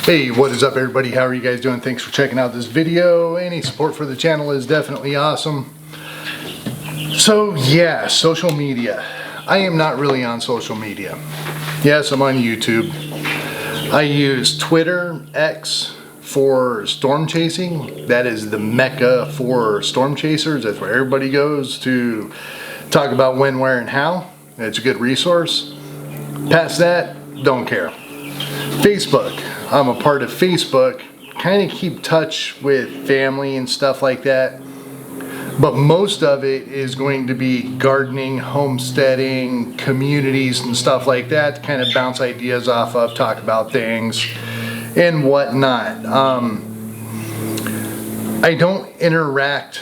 Hey, what is up everybody? How are you guys doing? Thanks for checking out this video. Any support for the channel is definitely awesome. So yeah, social media. I am not really on social media. Yes, I'm on YouTube. I use Twitter, X, for storm chasing. That is the mecca for storm chasers. That's where everybody goes to talk about when, where, and how. It's a good resource. Past that, don't care. Facebook. I'm a part of Facebook. Kind of keep touch with family and stuff like that. But most of it is going to be gardening, homesteading, communities and stuff like that to kind of bounce ideas off of, talk about things and whatnot. I don't interact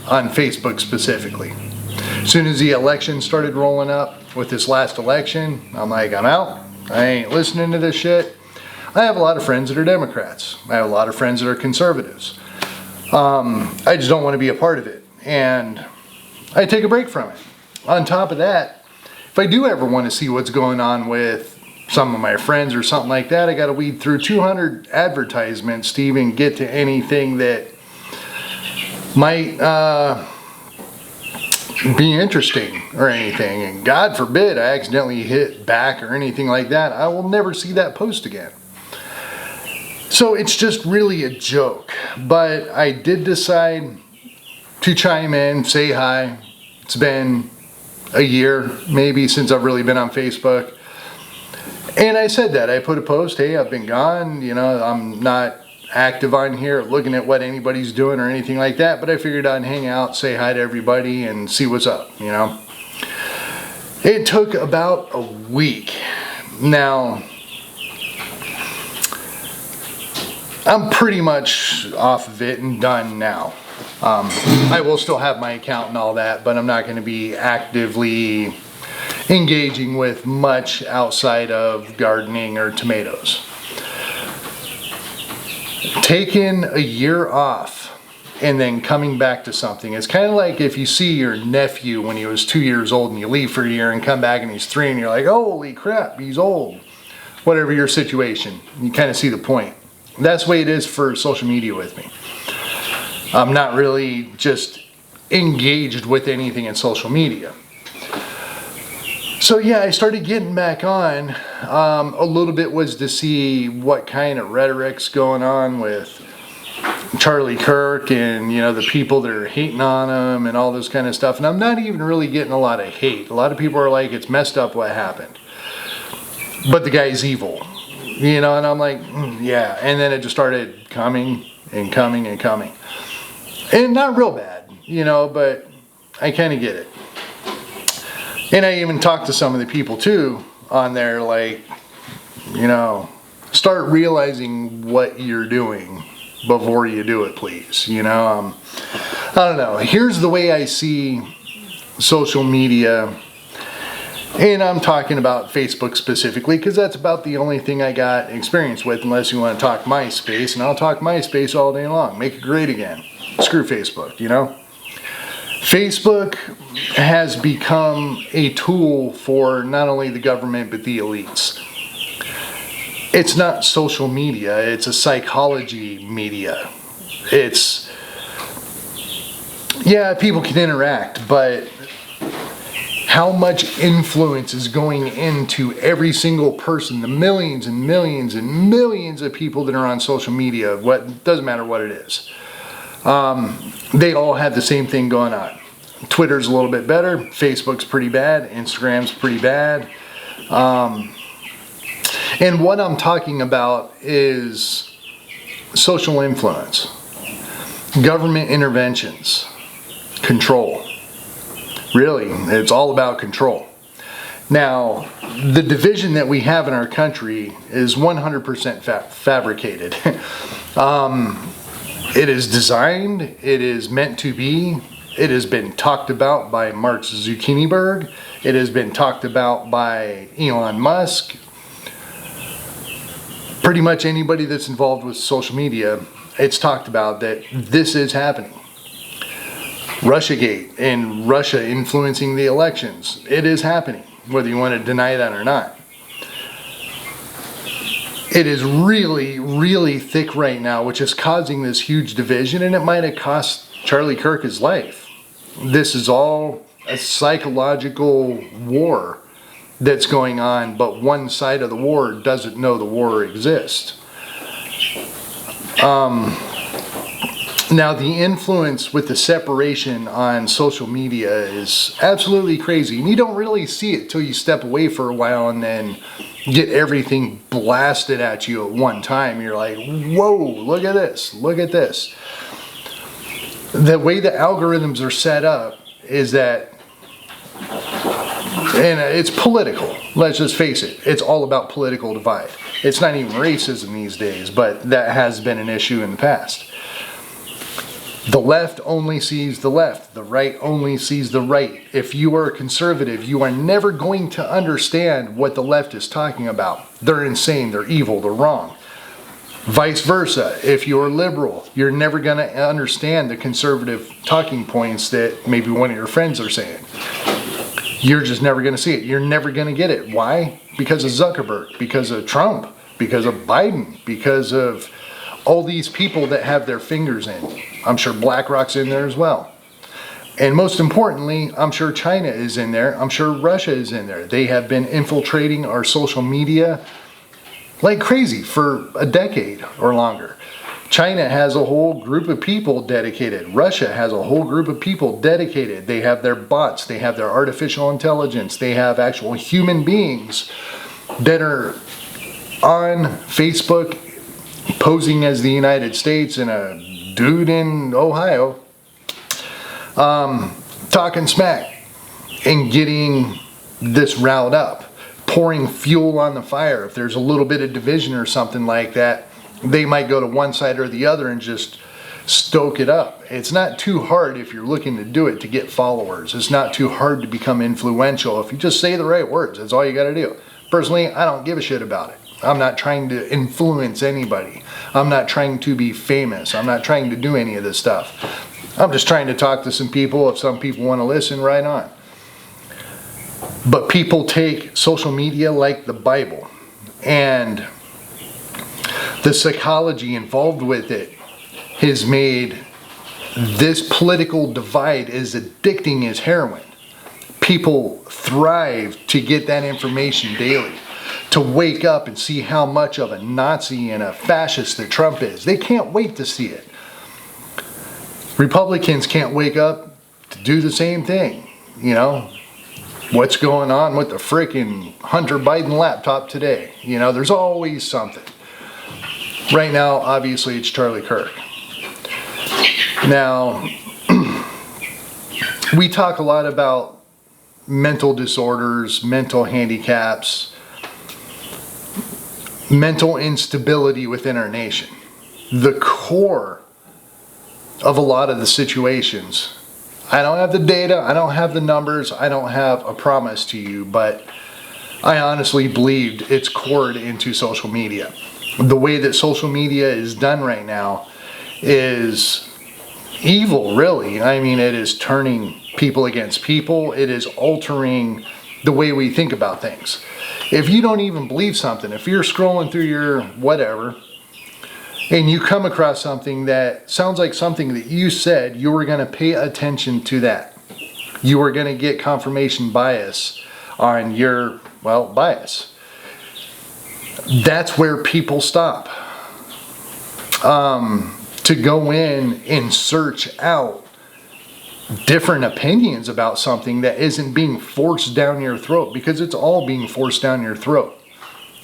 on Facebook specifically. As soon as the election started rolling up with this last election, I'm like, I'm out. I ain't listening to this shit. I have a lot of friends that are Democrats. I have a lot of friends that are conservatives. I just don't want to be a part of it. And I take a break from it. On top of that, if I do ever want to see what's going on with some of my friends or something like that, I got to weed through 200 advertisements to even get to anything that might be interesting or anything. And God forbid I accidentally hit back or anything like that, I will never see that post again. So it's just really a joke. But I did decide to chime in, say hi. It's been a year maybe since I've really been on Facebook. And I said that. I put a post, hey, I've been gone. You know, I'm not active on here looking at what anybody's doing or anything like that. But I figured I'd hang out, say hi to everybody and see what's up, you know. It took about a week. Now, I'm pretty much off of it and done now. I will still have my account and all that, but I'm not going to be actively engaging with much outside of gardening or tomatoes. Taking a year off and then coming back to something. It's kind of like if you see your nephew when he was 2 years old and you leave for a year and come back and he's 3 and you're like, holy crap, he's old. Whatever your situation, you kind of see the point. That's the way it is for social media with me. I'm not really just engaged with anything in social media. So yeah, I started getting back on. A little bit was to see what kind of rhetoric's going on with Charlie Kirk and, you know, the people that are hating on him and all this kind of stuff. And I'm not even really getting a lot of hate. A lot of people are like, it's messed up what happened. But the guy's evil. You know, and I'm like, yeah. And then it just started coming and coming and coming. And not real bad, you know, but I kind of get it. And I even talked to some of the people too on there, like, you know, start realizing what you're doing before you do it, please. You know, I don't know. Here's the way I see social media. And I'm talking about Facebook specifically because that's about the only thing I got experience with, unless you want to talk MySpace, and I'll talk MySpace all day long. Make it great again. Screw Facebook, you know? Facebook has become a tool for not only the government but the elites. It's not social media, it's a psychology media. It's, yeah, people can interact, but how much influence is going into every single person, the millions and millions and millions of people that are on social media, what doesn't matter what it is. They all have the same thing going on. Twitter's a little bit better, Facebook's pretty bad, Instagram's pretty bad. And what I'm talking about is social influence, government interventions, control. Really, it's all about control. Now, the division that we have in our country is 100% fabricated. It is designed, it is meant to be, it has been talked about by Mark Zuckerberg, it has been talked about by Elon Musk. Pretty much anybody that's involved with social media, it's talked about that this is happening. Russiagate and Russia influencing the elections. It is happening, whether you want to deny that or not. it is really, really thick right now, which is causing this huge division, and it might have cost Charlie Kirk his life. This is all a psychological war that's going on, but one side of the war doesn't know the war exists. Now, the influence with the separation on social media is absolutely crazy, and you don't really see it till you step away for a while and then get everything blasted at you at one time. You're like, whoa, look at this, look at this. The way the algorithms are set up is that, and it's political, let's just face it, it's all about political divide. It's not even racism these days, but that has been an issue in the past. The left only sees the left. The right only sees the right. If you are a conservative, you are never going to understand what the left is talking about. They're insane, they're evil, they're wrong. Vice versa, if you're liberal, you're never going to understand the conservative talking points that maybe one of your friends are saying. You're just never going to see it. You're never going to get it. Why? Because of Zuckerberg, because of Trump, because of Biden, because of all these people that have their fingers in. I'm sure BlackRock's in there as well. And most importantly, I'm sure China is in there. I'm sure Russia is in there. They have been infiltrating our social media like crazy for a decade or longer. China has a whole group of people dedicated. Russia has a whole group of people dedicated. They have their bots. They have their artificial intelligence. They have actual human beings that are on Facebook posing as the United States and a dude in Ohio talking smack and getting this riled up, pouring fuel on the fire. If there's a little bit of division or something like that, they might go to one side or the other and just stoke it up. It's not too hard if you're looking to do it to get followers. It's not too hard to become influential if you just say the right words. That's all you got to do. Personally, I don't give a shit about it. I'm not trying to influence anybody. I'm not trying to be famous. I'm not trying to do any of this stuff. I'm just trying to talk to some people. If some people want to listen, right on. But people take social media like the Bible, and the psychology involved with it has made this political divide as addicting as heroin. People thrive to get that information daily, to wake up and see how much of a Nazi and a fascist that Trump is. They can't wait to see it. Republicans can't wake up to do the same thing. You know, what's going on with the freaking Hunter Biden laptop today? You know, there's always something. Right now, obviously, it's Charlie Kirk. Now, we talk a lot about mental disorders, mental handicaps, mental instability within our nation. The core of a lot of the situations, I don't have the data, I don't have the numbers, I don't have a promise to you, but I honestly believed it's cored into social media. The way that social media is done right now is evil, really. I mean, it is turning people against people. It is altering the way we think about things. If you don't even believe something, if you're scrolling through your whatever, and you come across something that sounds like something that you said, you were going to pay attention to that. You were going to get confirmation bias on your, well, bias. That's where people stop. To go in and search out different opinions about something that isn't being forced down your throat, because it's all being forced down your throat.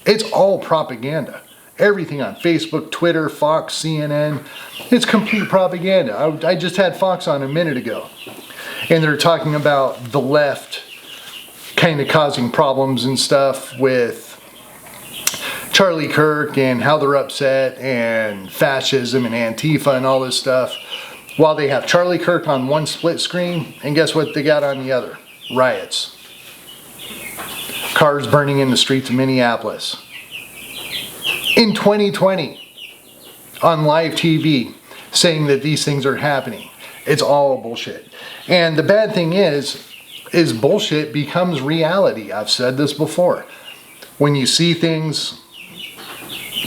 It's all propaganda. Everything on Facebook, Twitter, Fox, CNN, it's complete propaganda. I just had Fox on a minute ago, and they're talking about the left kind of causing problems and stuff with Charlie Kirk and how they're upset and fascism and Antifa and all this stuff, while they have Charlie Kirk on one split screen, and guess what they got on the other? Riots. Cars burning in the streets of Minneapolis. In 2020, on live TV, saying that these things are happening. It's all bullshit. And the bad thing is bullshit becomes reality. I've said this before. When you see things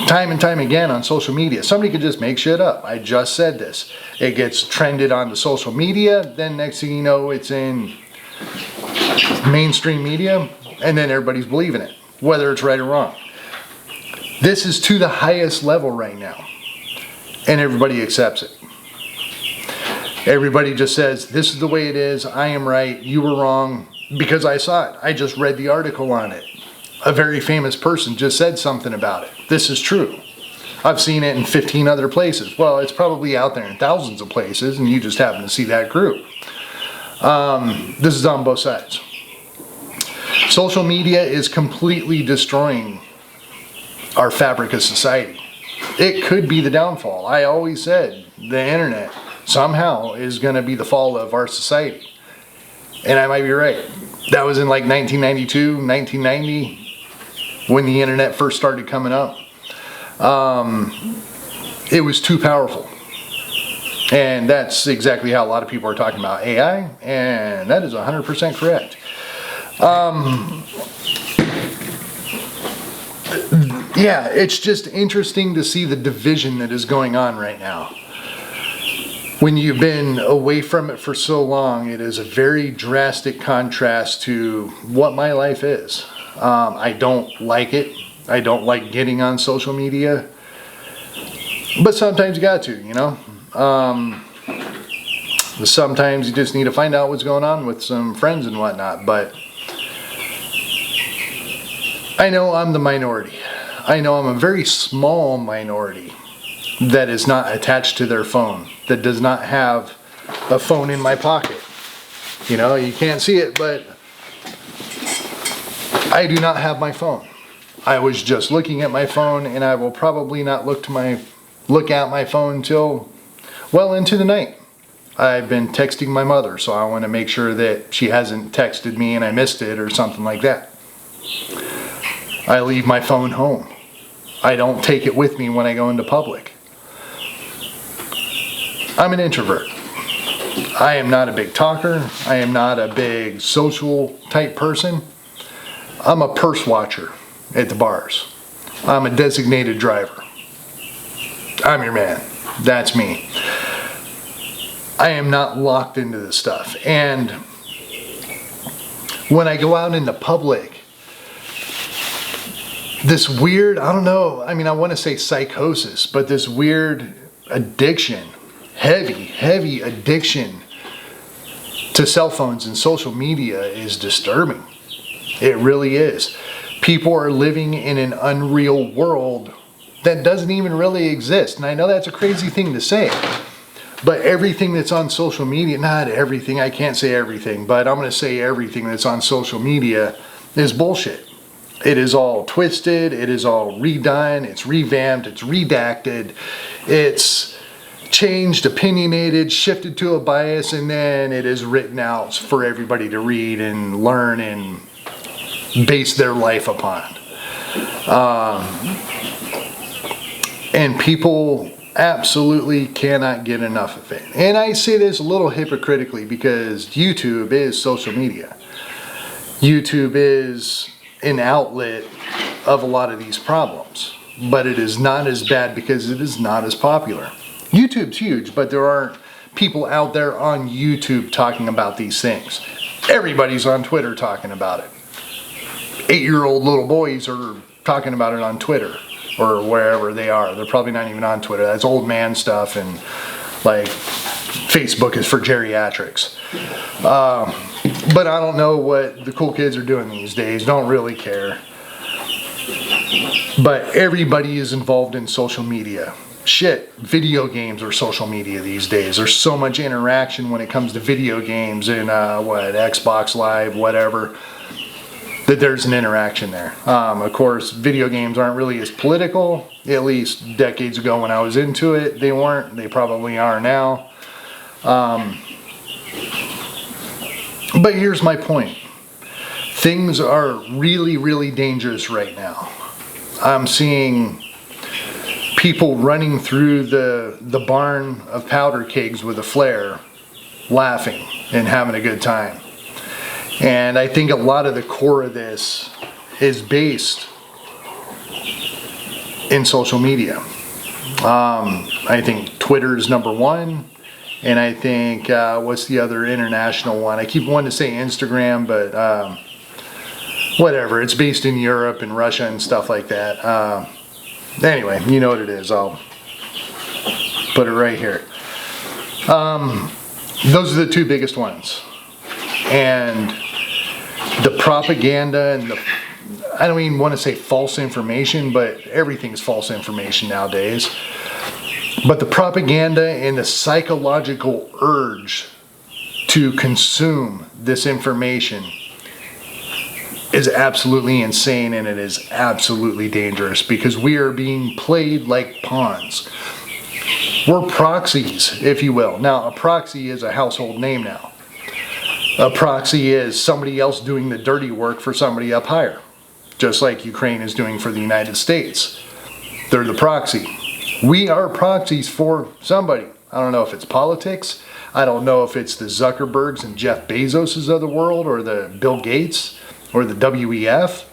time and time again on social media. Somebody could just make shit up. I just said this. It gets trended onto social media, then next thing you know, it's in mainstream media, and then everybody's believing it, whether it's right or wrong. This is to the highest level right now, and everybody accepts it. Everybody just says, this is the way it is, I am right, you were wrong, because I saw it. I just read the article on it. A very famous person just said something about it. This is true. I've seen it in 15 other places. Well, it's probably out there in thousands of places, and you just happen to see that group. This is on both sides. Social media is completely destroying our fabric of society. It could be the downfall. I always said the internet somehow is going to be the fall of our society. And I might be right. That was in like 1992, 1990, when the internet first started coming up. It was too powerful. And that's exactly how a lot of people are talking about AI, and that is 100% correct. Yeah, it's just interesting to see the division that is going on right now. When you've been away from it for so long, it is a very drastic contrast to what my life is. I don't like it. I don't like getting on social media. But sometimes you got to, you know. Sometimes you just need to find out what's going on with some friends and whatnot. But I know I'm the minority. I know I'm a very small minority that is not attached to their phone, that does not have a phone in my pocket. You know, you can't see it, but I do not have my phone. I was just looking at my phone, and I will probably not look at my phone till well into the night. I've been texting my mother, so I want to make sure that she hasn't texted me and I missed it or something like that. I leave my phone home. I don't take it with me when I go into public. I'm an introvert. I am not a big talker. I am not a big social type person. I'm a purse watcher at the bars. I'm a designated driver. I'm your man. That's me. I am not locked into this stuff. And when I go out into public, this weird, I don't know, I mean, I want to say psychosis, but this weird addiction, heavy addiction to cell phones and social media is disturbing. It really is. People are living in an unreal world that doesn't even really exist. And I know that's a crazy thing to say, but everything that's on social media, not everything, I can't say everything, but I'm going to say everything that's on social media is bullshit. It is all twisted, it is all redone, it's revamped, it's redacted, it's changed, opinionated, shifted to a bias, and then it is written out for everybody to read and learn and base their life upon. And people absolutely cannot get enough of it. And I say this a little hypocritically because YouTube is social media. YouTube is an outlet of a lot of these problems, but it is not as bad because it is not as popular. YouTube's huge, but there aren't people out there on YouTube talking about these things. Everybody's on Twitter talking about it. 8-year-old little boys are talking about it on Twitter or wherever they are. They're probably not even on Twitter. That's old man stuff, and like Facebook is for geriatrics. But I don't know what the cool kids are doing these days. Don't really care. But everybody is involved in social media. Shit, video games are social media these days. There's so much interaction when it comes to video games and Xbox Live, whatever, that there's an interaction there. Of course, video games aren't really as political. At least decades ago when I was into it, they weren't. They probably are now. But here's my point. Things are really, really dangerous right now. I'm seeing people running through the barn of powder kegs with a flare, laughing and having a good time. And I think a lot of the core of this is based in social media. I think Twitter's number one, and I think what's the other international one? I keep wanting to say Instagram, but whatever. It's based in Europe and Russia and stuff like that. Anyway, you know what it is. I'll put it right here. Those are the two biggest ones. And the propaganda and I don't even want to say false information, but everything's false information nowadays. But the propaganda and the psychological urge to consume this information is absolutely insane, and it is absolutely dangerous because we are being played like pawns. We're proxies, if you will. Now, a proxy is a household name now. A proxy is somebody else doing the dirty work for somebody up higher, just like Ukraine is doing for the United States. They're the proxy. We are proxies for somebody. I don't know if it's politics. I don't know if it's the Zuckerbergs and Jeff Bezoses of the world, or the Bill Gates, or the WEF.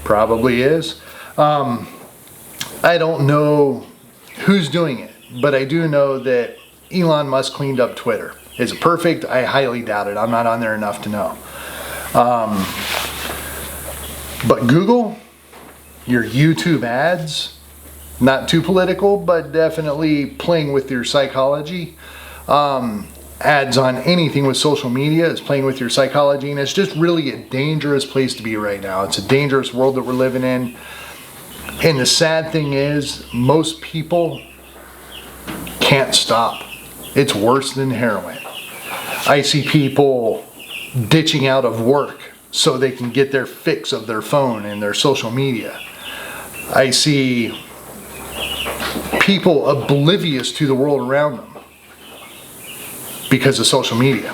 Probably is. I don't know who's doing it, but I do know that Elon Musk cleaned up Twitter. Is it perfect? I highly doubt it. I'm not on there enough to know. But Google, your YouTube ads, not too political, but definitely playing with your psychology. Ads on anything with social media is playing with your psychology, and it's just really a dangerous place to be right now. It's a dangerous world that we're living in. And the sad thing is, most people can't stop. It's worse than heroin. I see people ditching out of work so they can get their fix of their phone and their social media. I see people oblivious to the world around them because of social media.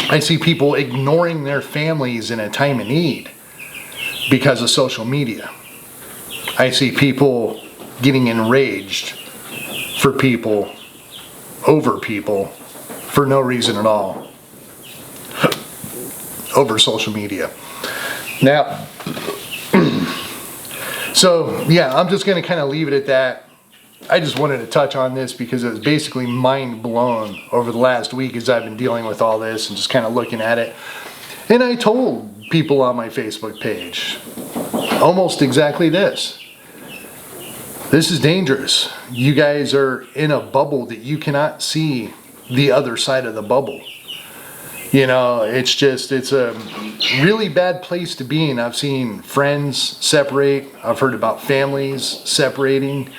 I see people ignoring their families in a time of need because of social media. I see people getting enraged for people, over people, for no reason at all, over social media. Now, so yeah, I'm just going to kind of leave it at that. I just wanted to touch on this because it was basically mind blown over the last week as I've been dealing with all this and just kind of looking at it. And I told people on my Facebook page almost exactly this. This is dangerous. You guys are in a bubble that you cannot see the other side of the bubble. You know, it's a really bad place to be in. I've seen friends separate. I've heard about families separating.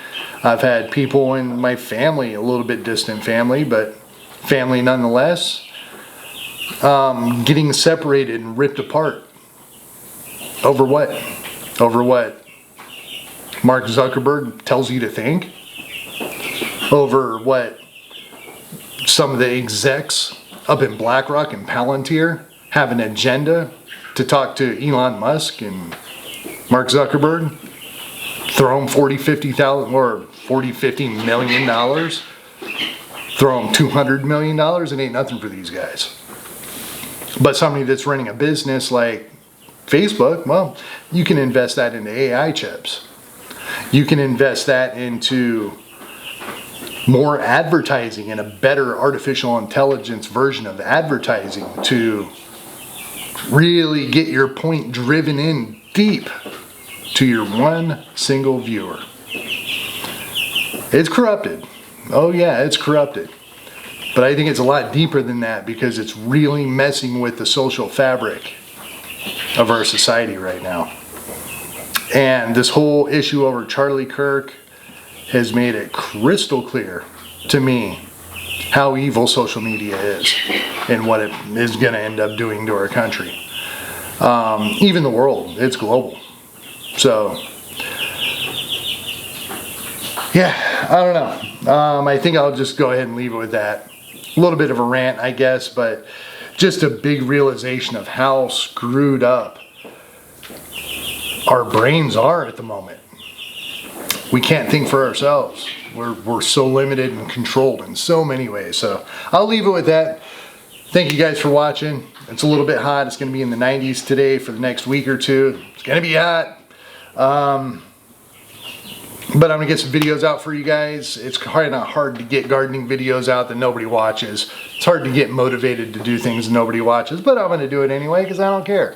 I've had people in my family, a little bit distant family, but family nonetheless, getting separated and ripped apart. Over what? Over what Mark Zuckerberg tells you to think? Over what some of the execs up in BlackRock and Palantir have an agenda to talk to Elon Musk and Mark Zuckerberg? Throw them $40 million, $50 million. Throw them $200 million. It ain't nothing for these guys. But somebody that's running a business like Facebook, well, you can invest that into AI chips. You can invest that into more advertising and a better artificial intelligence version of advertising to really get your point driven in deep to your one single viewer. It's corrupted. Oh yeah, it's corrupted. But I think it's a lot deeper than that because it's really messing with the social fabric of our society right now. And this whole issue over Charlie Kirk has made it crystal clear to me how evil social media is and what it is going to end up doing to our country. Even the world, it's global. So, yeah, I don't know. I think I'll just go ahead and leave it with that. A little bit of a rant, I guess, but just a big realization of how screwed up our brains are at the moment. We can't think for ourselves. We're so limited and controlled in so many ways. So I'll leave it with that. Thank you guys for watching. It's a little bit hot. It's going to be in the 90s today for the next week or two. It's going to be hot. But I'm gonna get some videos out for you guys. It's probably not hard to get gardening videos out that nobody watches. It's hard to get motivated to do things nobody watches, but I'm gonna do it anyway because I don't care.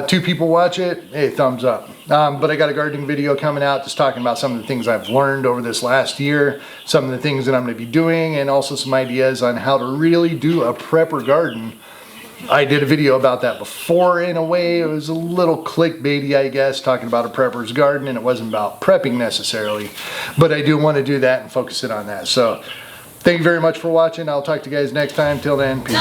2 people watch it, hey, thumbs up. But I got a gardening video coming out just talking about some of the things I've learned over this last year, some of the things that I'm gonna be doing, and also some ideas on how to really do a prepper garden. I did a video about that before. In a way, it was a little clickbaity, I guess, talking about a prepper's garden, and it wasn't about prepping necessarily. But I do want to do that and focus it on that. So thank you very much for watching. I'll talk to you guys next time. Till then, peace.